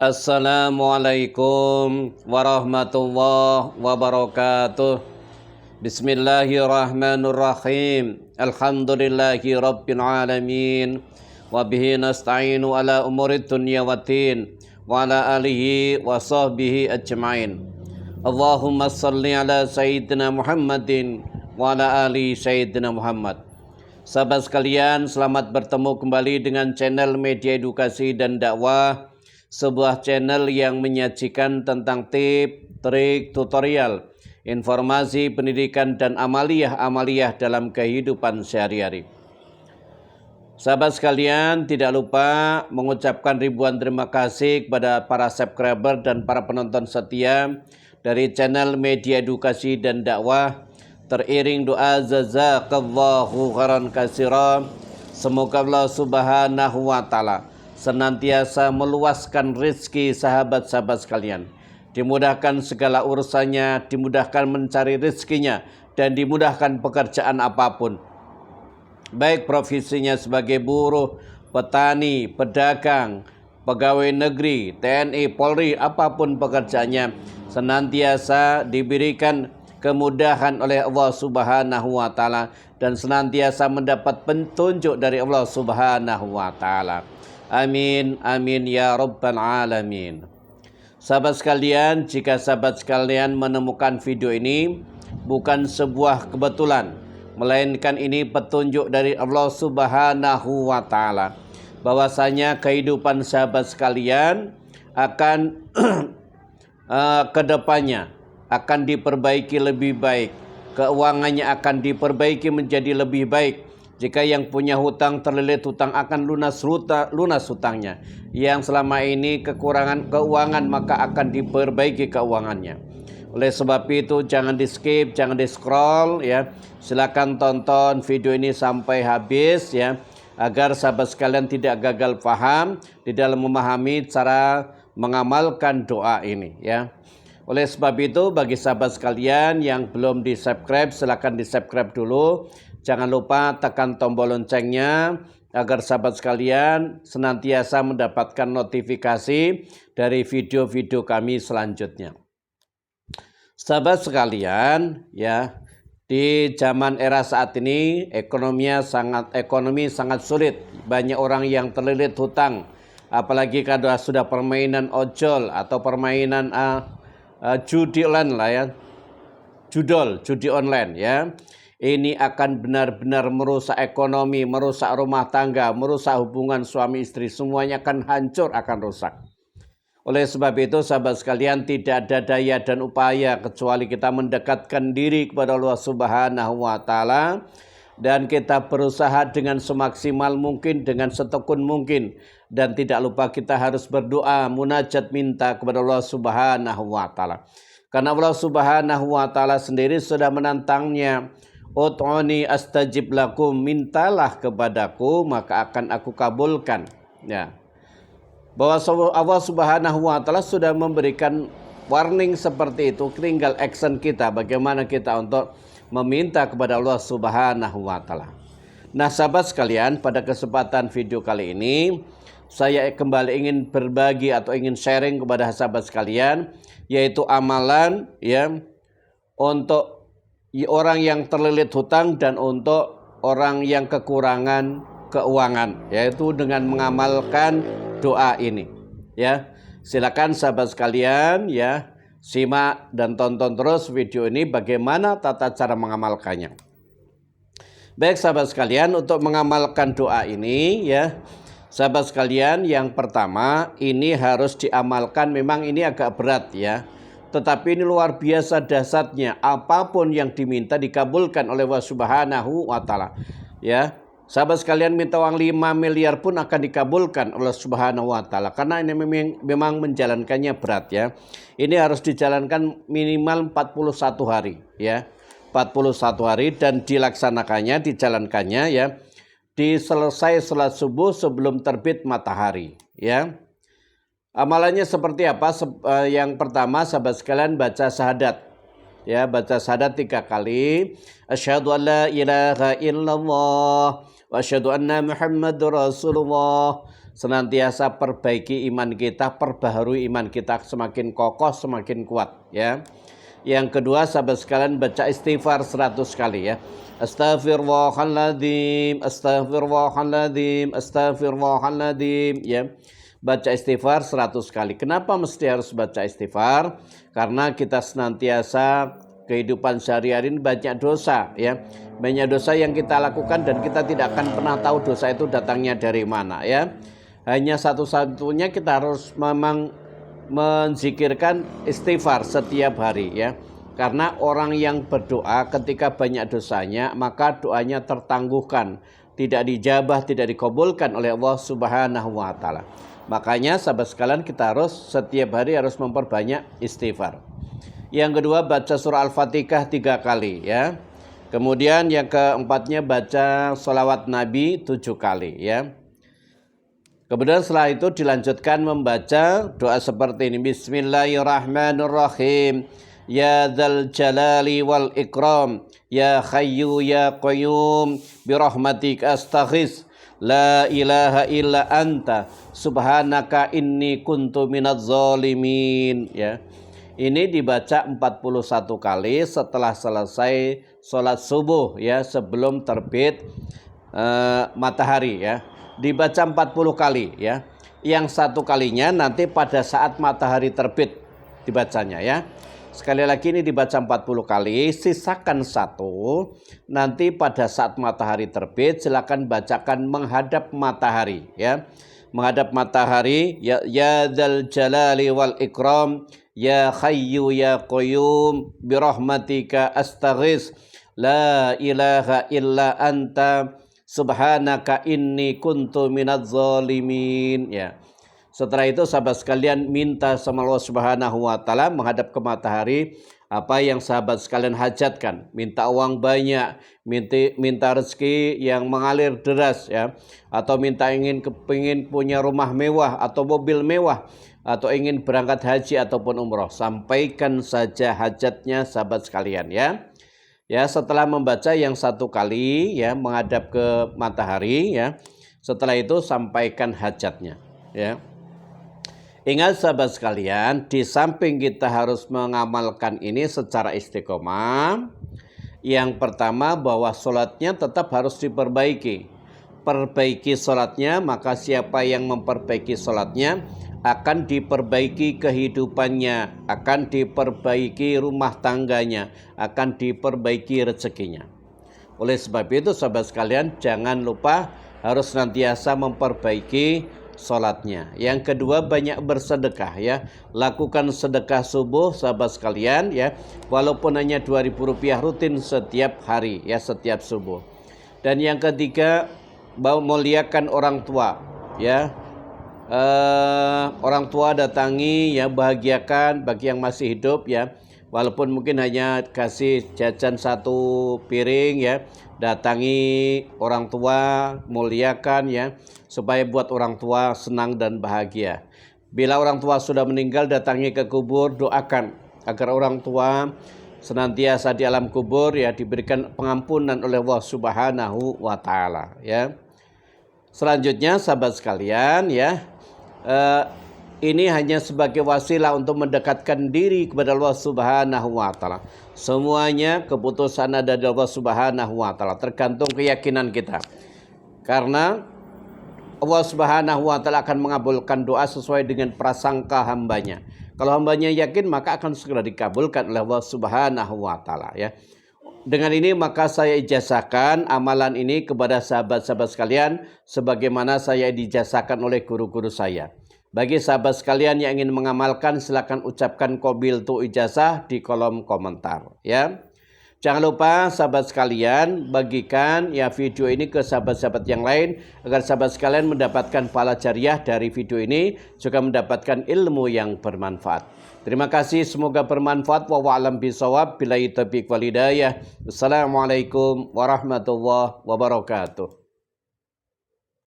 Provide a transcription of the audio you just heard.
Assalamualaikum warahmatullahi wabarakatuh. Bismillahirrahmanirrahim. Alhamdulillahi rabbil alamin. Wabihi nasta'inu ala umurid dunya waddin. Wa ala alihi wa sahbihi ajma'in. Allahumma salli ala Sayyidina Muhammadin wa ala ali Sayyidina Muhammad. Sahabat sekalian, selamat bertemu kembali dengan channel Media Edukasi dan Dakwah, sebuah channel yang menyajikan tentang tips, trik, tutorial, informasi, pendidikan, dan amaliyah dalam kehidupan sehari-hari. Sahabat sekalian, tidak lupa mengucapkan ribuan terima kasih kepada para subscriber dan para penonton setia dari channel Media Edukasi dan Dakwah. Teriring doa jazakallahu khairan katsira. Semoga Allah Subhanahu wa taala senantiasa meluaskan rezeki sahabat-sahabat sekalian, dimudahkan segala urusannya, dimudahkan mencari rezekinya, dan dimudahkan pekerjaan apapun, baik profesinya sebagai buruh, petani, pedagang, pegawai negeri, TNI, Polri, apapun pekerjaannya, senantiasa diberikan kemudahan oleh Allah Subhanahu wa taala dan senantiasa mendapat petunjuk dari Allah Subhanahu wa taala. Amin, amin ya rabbal alamin. Sahabat sekalian, jika sahabat sekalian menemukan video ini bukan sebuah kebetulan, melainkan ini petunjuk dari Allah Subhanahu wa taala, bahwasanya kehidupan sahabat sekalian akan kedepannya akan diperbaiki lebih baik, keuangannya akan diperbaiki menjadi lebih baik. Jika yang punya hutang terlilit hutang akan lunas hutangnya. Yang selama ini kekurangan keuangan maka akan diperbaiki keuangannya. Oleh sebab itu jangan di skip, jangan di scroll ya. Silakan tonton video ini sampai habis ya, agar sahabat sekalian tidak gagal paham di dalam memahami cara mengamalkan doa ini ya. Oleh sebab itu bagi sahabat sekalian yang belum di-subscribe, silakan di-subscribe dulu. Jangan lupa tekan tombol loncengnya agar sahabat sekalian senantiasa mendapatkan notifikasi dari video-video kami selanjutnya. Sahabat sekalian, ya, di zaman era saat ini ekonomi sangat sulit. Banyak orang yang terlilit hutang, apalagi kalau sudah permainan ojol atau permainan judi online lah ya. Judi online ya. Ini akan benar-benar merusak ekonomi, merusak rumah tangga, merusak hubungan suami istri. Semuanya akan hancur, akan rusak. Oleh sebab itu sahabat sekalian, tidak ada daya dan upaya kecuali kita mendekatkan diri kepada Allah Subhanahu wa taala, dan kita berusaha dengan semaksimal mungkin, dengan setekun mungkin, dan tidak lupa kita harus berdoa, munajat, minta kepada Allah Subhanahu wa taala. Karena Allah Subhanahu wa taala sendiri sudah menantangnya. Ud'uni astajib lakum, mintalah kepadaku maka akan aku kabulkan. Ya. Bahwa Allah Subhanahu wa taala sudah memberikan warning seperti itu, tinggal action kita bagaimana kita untuk meminta kepada Allah Subhanahu wa taala. Nah, sahabat sekalian, pada kesempatan video kali ini saya kembali ingin berbagi atau ingin sharing kepada sahabat sekalian, yaitu amalan ya untuk orang yang terlilit hutang dan untuk orang yang kekurangan keuangan, yaitu dengan mengamalkan doa ini ya. Silakan sahabat sekalian ya, simak dan tonton terus video ini bagaimana tata cara mengamalkannya. Baik sahabat sekalian, untuk mengamalkan doa ini ya, sahabat sekalian, yang pertama ini harus diamalkan, memang ini agak berat ya. Tetapi ini luar biasa dahsyatnya, apapun yang diminta dikabulkan oleh Allah Subhanahu wa taala. Ya, sahabat sekalian, minta uang 5 miliar pun akan dikabulkan oleh Subhanahu wa taala, karena ini memang menjalankannya berat ya. Ini harus dijalankan minimal 41 hari ya. 41 hari dan dijalankannya ya. Diselesai salat subuh sebelum terbit matahari ya. Amalannya seperti apa? Yang pertama sahabat sekalian, baca syahadat. Ya, baca syahadat 3 kali. Asyhadu an la ilaha illallah wa asyhadu anna Muhammadur Rasulullah. senantiasa perbaiki iman kita, perbaharui iman kita semakin kokoh, semakin kuat ya. Yang kedua, sahabat sekalian, baca istighfar 100 kali ya. Astaghfirullahaladzim, astaghfirullahaladzim, astaghfirullahaladzim ya. Baca istighfar 100 kali. Kenapa mesti harus baca istighfar? Karena kita senantiasa kehidupan sehari-hari ini banyak dosa ya. Banyak dosa yang kita lakukan dan kita tidak akan pernah tahu dosa itu datangnya dari mana ya. Hanya satu-satunya kita harus memang menzikirkan istighfar setiap hari ya. Karena orang yang berdoa ketika banyak dosanya, maka doanya tertangguhkan, tidak dijabah, tidak dikabulkan oleh Allah Subhanahu wa taala. Makanya sahabat sekalian, kita harus setiap hari harus memperbanyak istighfar. Yang kedua, baca surah Al-Fatihah 3 kali ya. Kemudian yang keempatnya, baca sholawat Nabi 7 kali ya. Kemudian setelah itu dilanjutkan membaca doa seperti ini. Bismillahirrahmanirrahim. Ya dzal jalali wal ikram, ya hayyu ya qayyum, birahmatika astaghis, la ilaha illa anta, subhanaka inni kuntu minadz zalimin ya. Ini dibaca 41 kali setelah selesai sholat subuh ya, sebelum terbit matahari ya. Dibaca 40 kali ya. Yang satu kalinya nanti pada saat matahari terbit dibacanya ya. Sekali lagi ini dibaca 40 kali, sisakan 1, nanti pada saat matahari terbit silakan bacakan menghadap matahari ya. Menghadap matahari, ya dzal jalali wal ikram, ya hayyu ya qayyum, birahmatika astaghis, la ilaha illa anta, subhanaka inni kuntu minadz zalimin ya. Setelah itu sahabat sekalian minta sama Allah Subhanahu wa taala menghadap ke matahari apa yang sahabat sekalian hajatkan. Minta uang banyak, minta rezeki yang mengalir deras ya, atau minta kepingin punya rumah mewah atau mobil mewah, atau ingin berangkat haji ataupun umroh. Sampaikan saja hajatnya sahabat sekalian ya. Ya, setelah membaca yang 1 kali ya menghadap ke matahari ya. Setelah itu sampaikan hajatnya ya. Ingat sahabat sekalian, di samping kita harus mengamalkan ini secara istiqomah, yang pertama bahwa sholatnya tetap harus diperbaiki. Perbaiki sholatnya, maka siapa yang memperbaiki sholatnya akan diperbaiki kehidupannya, akan diperbaiki rumah tangganya, akan diperbaiki rezekinya. Oleh sebab itu sahabat sekalian, jangan lupa harus senantiasa memperbaiki sholatnya. Yang kedua, banyak bersedekah ya. Lakukan sedekah subuh sahabat sekalian ya, walaupun hanya Rp2.000 rutin setiap hari ya, setiap subuh. Dan yang ketiga, muliakan orang tua ya. Orang tua datangi ya, bahagiakan bagi yang masih hidup ya. Walaupun mungkin hanya kasih jajan 1 piring ya, datangi orang tua, muliakan ya, supaya buat orang tua senang dan bahagia. Bila orang tua sudah meninggal, datangi ke kubur, doakan agar orang tua senantiasa di alam kubur ya, diberikan pengampunan oleh Allah Subhanahu wa taala ya. Selanjutnya sahabat sekalian ya, ini hanya sebagai wasilah untuk mendekatkan diri kepada Allah Subhanahu wa taala. Semuanya keputusan ada dari Allah Subhanahu wa taala, tergantung keyakinan kita. Karena Allah Subhanahu wa taala akan mengabulkan doa sesuai dengan prasangka hambanya. Kalau hambanya yakin, maka akan segera dikabulkan oleh Allah Subhanahu wa taala ya. Dengan ini maka saya ijazahkan amalan ini kepada sahabat-sahabat sekalian sebagaimana saya dijazahkan oleh guru-guru saya. Bagi sahabat sekalian yang ingin mengamalkan, silakan ucapkan qabiltu ijazah di kolom komentar ya. Jangan lupa sahabat sekalian, bagikan ya video ini ke sahabat-sahabat yang lain agar sahabat sekalian mendapatkan pahala jariah dari video ini, juga mendapatkan ilmu yang bermanfaat. Terima kasih, semoga bermanfaat. Wallahu a'lam bishawab. Billahi taufiq wal hidayah. Wassalamualaikum warahmatullahi wabarakatuh.